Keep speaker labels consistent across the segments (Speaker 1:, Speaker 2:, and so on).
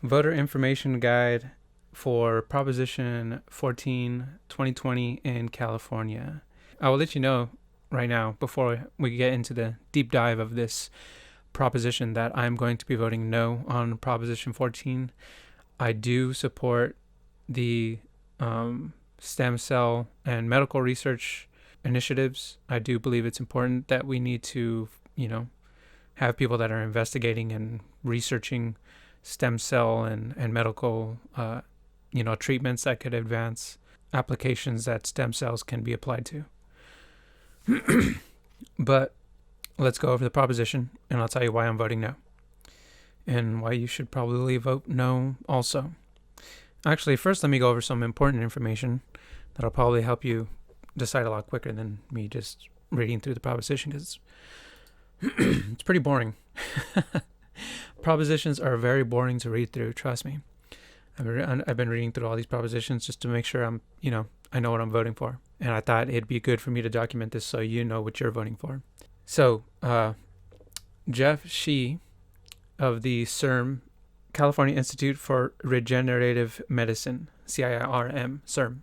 Speaker 1: Voter Information Guide for Proposition 14, 2020 in California. I will let you know right now, before we get into the deep dive of this proposition, that I'm going to be voting no on Proposition 14. I do support the stem cell and medical research initiatives. I do believe it's important that we need to, have people that are investigating and researching stem cell and medical, treatments that could advance applications that stem cells can be applied to. But let's go over the proposition, and I'll tell you why I'm voting no, and why you should probably vote no also. Actually, first let me go over some important information that'll probably help you decide a lot quicker than me just reading through the proposition, because it's pretty boring. Propositions are very boring to read through, trust me. I've been reading through all these propositions just to make sure I know what I'm voting for. And I thought it'd be good for me to document this so you know what you're voting for. So, Jeff Shee of the CIRM, California Institute for Regenerative Medicine, CIRM, CIRM.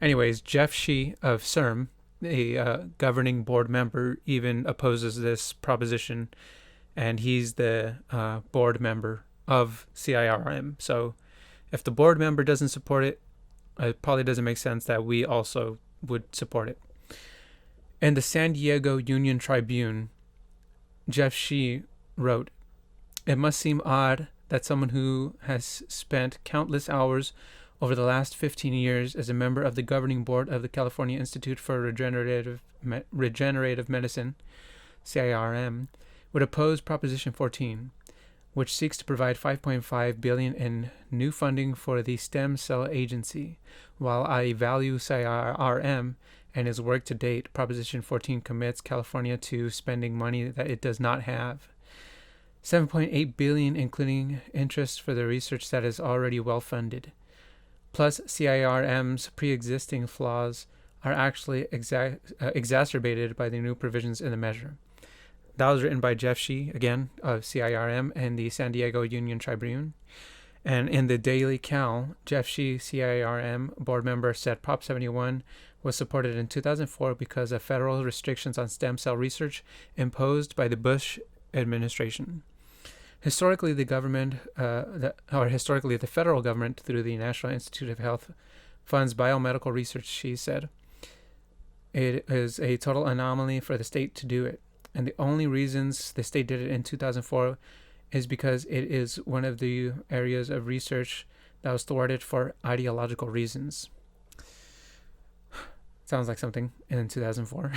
Speaker 1: Anyways, Jeff Shee of CIRM, a governing board member, even opposes this proposition, and he's the board member of CIRM. So if the board member doesn't support it, it probably doesn't make sense that we also would support it. In the San Diego Union Tribune, Jeff Shee wrote, "It must seem odd that someone who has spent countless hours over the last 15 years as a member of the governing board of the California Institute for Regenerative Medicine, CIRM, would oppose Proposition 14, which seeks to provide $5.5 billion in new funding for the Stem Cell Agency. While I value CIRM and its work to date, Proposition 14 commits California to spending money that it does not have. $7.8 billion, including interest for the research that is already well funded. Plus, CIRM's pre-existing flaws are actually exacerbated by the new provisions in the measure." That was written by Jeff Shee, again, of CIRM and the San Diego Union Tribune. And in the Daily Cal, Jeff Shee, CIRM board member, said Prop 71 was supported in 2004 because of federal restrictions on stem cell research imposed by the Bush administration. Historically, the federal government, through the National Institute of Health, funds biomedical research, she said. It is a total anomaly for the state to do it. And the only reasons the state did it in 2004 is because it is one of the areas of research that was thwarted for ideological reasons. Sounds like something in 2004.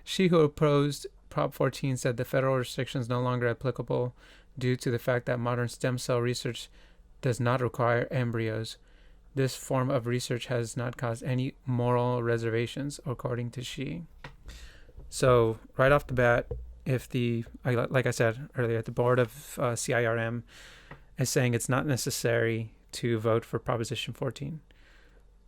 Speaker 1: She who opposed Prop 14 said the federal restrictions no longer applicable due to the fact that modern stem cell research does not require embryos. This form of research has not caused any moral reservations, according to Shee. So right off the bat, like I said earlier, the board of CIRM is saying it's not necessary to vote for Proposition 14.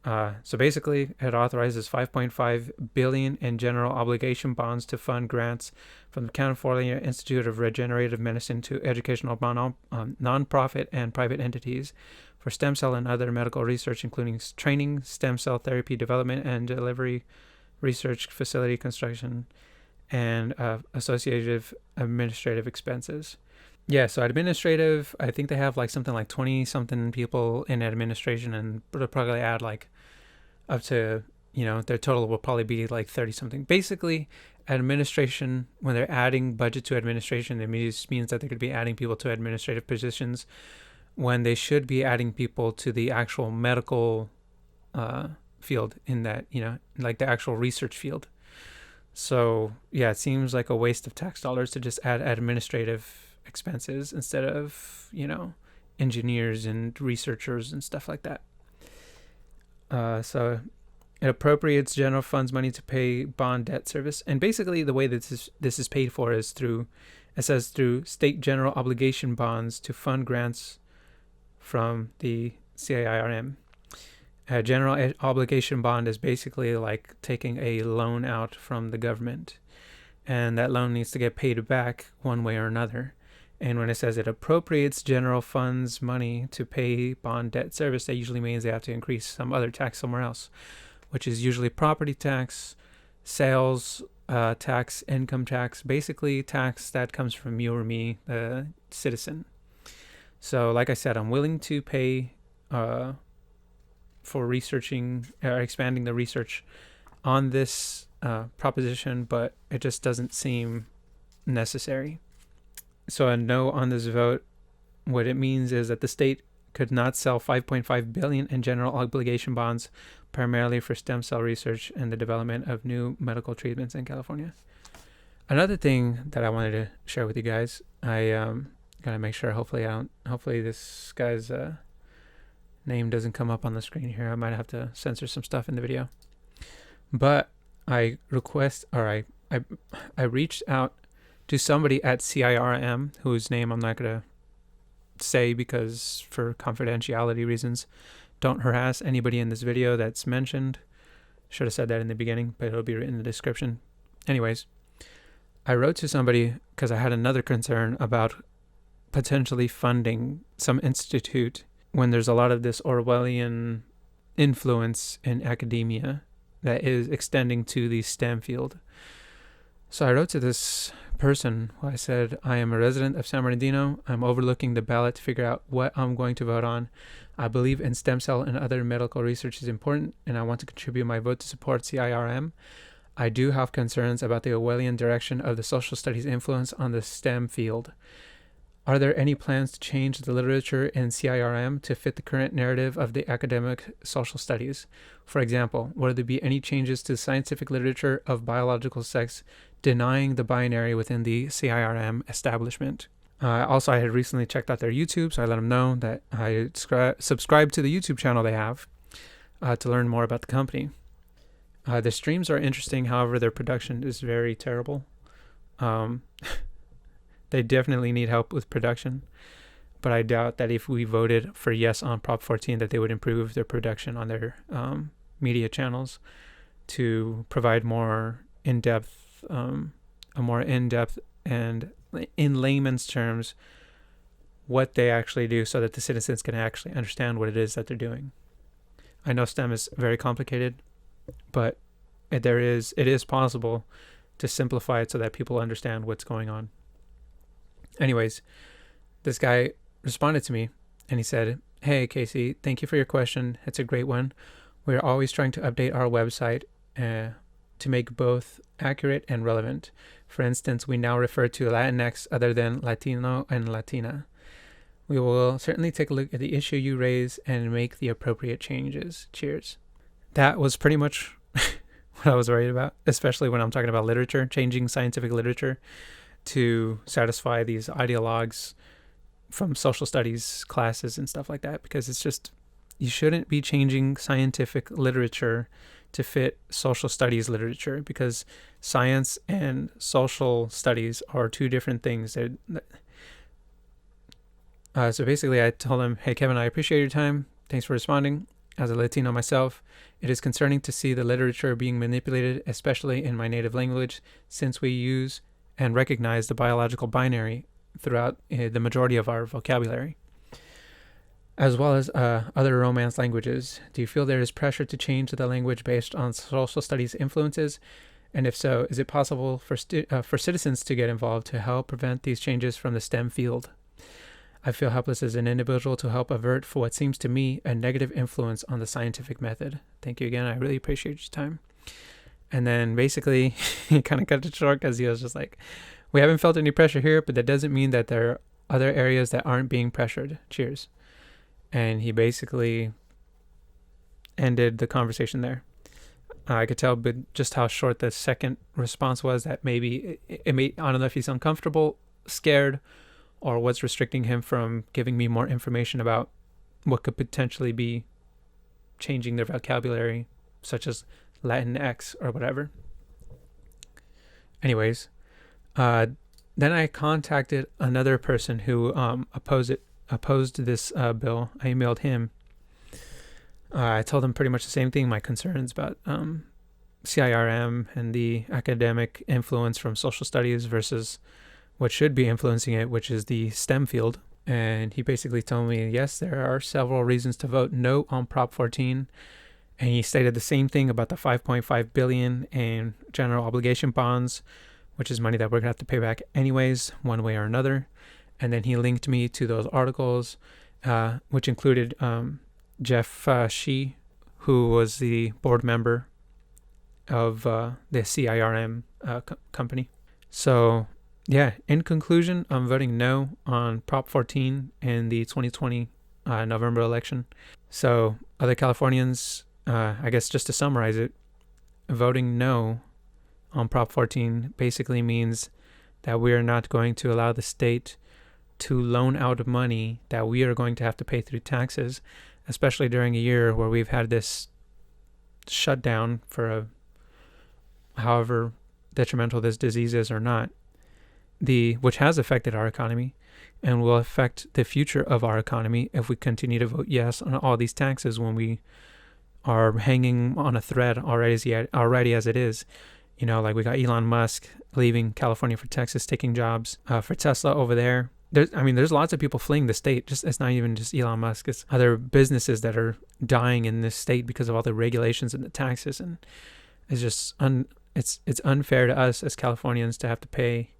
Speaker 1: So basically, it authorizes $5.5 billion in general obligation bonds to fund grants from the California Institute of Regenerative Medicine to educational nonprofit and private entities for stem cell and other medical research, including training, stem cell therapy development and delivery, research facility construction, and associative administrative expenses. Yeah, so administrative, I think they have something like 20-something people in administration, and they'll probably add up to, their total will probably be 30-something. Basically, administration, when they're adding budget to administration, it means that they could be adding people to administrative positions when they should be adding people to the actual medical field in that, the actual research field. So, yeah, it seems like a waste of tax dollars to just add administrative expenses instead of, engineers and researchers and stuff like that. So it appropriates general funds money to pay bond debt service. And basically the way that this is paid for is through state general obligation bonds to fund grants from the CIRM. A general obligation bond is basically like taking a loan out from the government, and that loan needs to get paid back one way or another. And when it says it appropriates general funds money to pay bond debt service, that usually means they have to increase some other tax somewhere else, which is usually property tax, sales tax, income tax, basically tax that comes from you or me, the citizen. So like I said, I'm willing to pay for researching or expanding the research on this proposition, but it just doesn't seem necessary. So a no on this vote, what it means is that the state could not sell $5.5 billion in general obligation bonds, primarily for stem cell research and the development of new medical treatments in California. Another thing that I wanted to share with you guys, I gotta make sure. Hopefully this guy's name doesn't come up on the screen here. I might have to censor some stuff in the video. But I reached out to somebody at CIRM, whose name I'm not going to say because for confidentiality reasons. Don't harass anybody in this video that's mentioned. Should have said that in the beginning, but it'll be written in the description. Anyways, I wrote to somebody because I had another concern about potentially funding some institute when there's a lot of this Orwellian influence in academia that is extending to the STEM field. So I wrote to this person who I said, I am a resident of San Bernardino. I'm overlooking the ballot to figure out what I'm going to vote on. I believe in stem cell and other medical research is important, and I want to contribute my vote to support CIRM. I do have concerns about the Orwellian direction of the social studies influence on the STEM field. Are there any plans to change the literature in CIRM to fit the current narrative of the academic social studies? For example, will there be any changes to scientific literature of biological sex denying the binary within the CIRM establishment? Also, I had recently checked out their YouTube, so I let them know that I subscribe to the YouTube channel they have to learn more about the company. The streams are interesting, however, their production is very terrible. They definitely need help with production, but I doubt that if we voted for yes on Prop 14 that they would improve their production on their media channels to provide more in-depth, and in layman's terms, what they actually do so that the citizens can actually understand what it is that they're doing. I know STEM is very complicated, but it is possible to simplify it so that people understand what's going on. Anyways, this guy responded to me and he said, "Hey, Casey, thank you for your question. It's a great one. We're always trying to update our website to make both accurate and relevant. For instance, we now refer to Latinx other than Latino and Latina. We will certainly take a look at the issue you raise and make the appropriate changes. Cheers." That was pretty much what I was worried about, especially when I'm talking about literature, changing scientific literature to satisfy these ideologues from social studies classes and stuff like that, because it's just, you shouldn't be changing scientific literature to fit social studies literature, because science and social studies are two different things. So basically I told him, "Hey Kevin, I appreciate your time. Thanks for responding. As a Latino myself, it is concerning to see the literature being manipulated, especially in my native language, since we use and recognize the biological binary throughout the majority of our vocabulary, as well as other Romance languages. Do you feel there is pressure to change the language based on social studies influences? And if so, is it possible for citizens to get involved to help prevent these changes from the STEM field? I feel helpless as an individual to help avert for what seems to me a negative influence on the scientific method. Thank you again. I really appreciate your time." And then basically he kind of cut it short because he was just like, "We haven't felt any pressure here, but that doesn't mean that there are other areas that aren't being pressured. Cheers." And he basically ended the conversation there. I could tell but just how short the second response was, that maybe I don't know if he's uncomfortable, scared, or what's restricting him from giving me more information about what could potentially be changing their vocabulary, such as Latinx or whatever. Anyways, then I contacted another person who opposed this bill. I emailed him. I told him pretty much the same thing, my concerns about CIRM and the academic influence from social studies versus what should be influencing it, which is the STEM field. And he basically told me, yes, there are several reasons to vote no on Prop 14. And he stated the same thing about the $5.5 billion in general obligation bonds, which is money that we're going to have to pay back anyways, one way or another. And then he linked me to those articles, which included Jeff Shee, who was the board member of the CIRM company. So, yeah, in conclusion, I'm voting no on Prop 14 in the 2020 November election. So, other Californians, I guess just to summarize it, voting no on Prop 14 basically means that we are not going to allow the state to loan out money that we are going to have to pay through taxes, especially during a year where we've had this shutdown for however detrimental this disease is or not, which has affected our economy and will affect the future of our economy if we continue to vote yes on all these taxes when we are hanging on a thread already as it is. You know, like we got Elon Musk leaving California for Texas, taking jobs for Tesla over there. There's lots of people fleeing the state. It's not even just Elon Musk. It's other businesses that are dying in this state because of all the regulations and the taxes. And it's just it's unfair to us as Californians to have to pay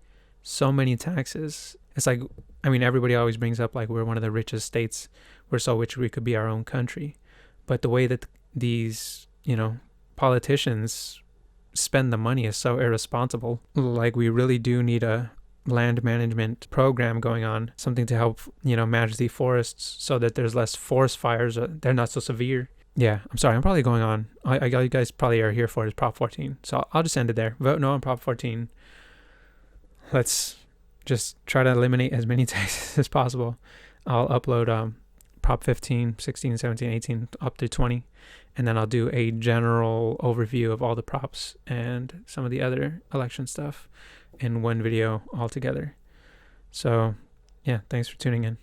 Speaker 1: so many taxes. It's like, everybody always brings up like we're one of the richest states. We're so rich we could be our own country. But the way that these, politicians spend the money is so irresponsible. Like we really do need a land management program going on, something to help, manage the forests so that there's less forest fires. They're not so severe. Yeah, I'm sorry. I'm probably going on. I you guys probably are here for is Prop 14. So I'll just end it there. Vote no on Prop 14. Let's just try to eliminate as many taxes as possible. I'll upload Prop 15, 16, 17, 18, up to 20. And then I'll do a general overview of all the props and some of the other election stuff in one video altogether. So, yeah, thanks for tuning in.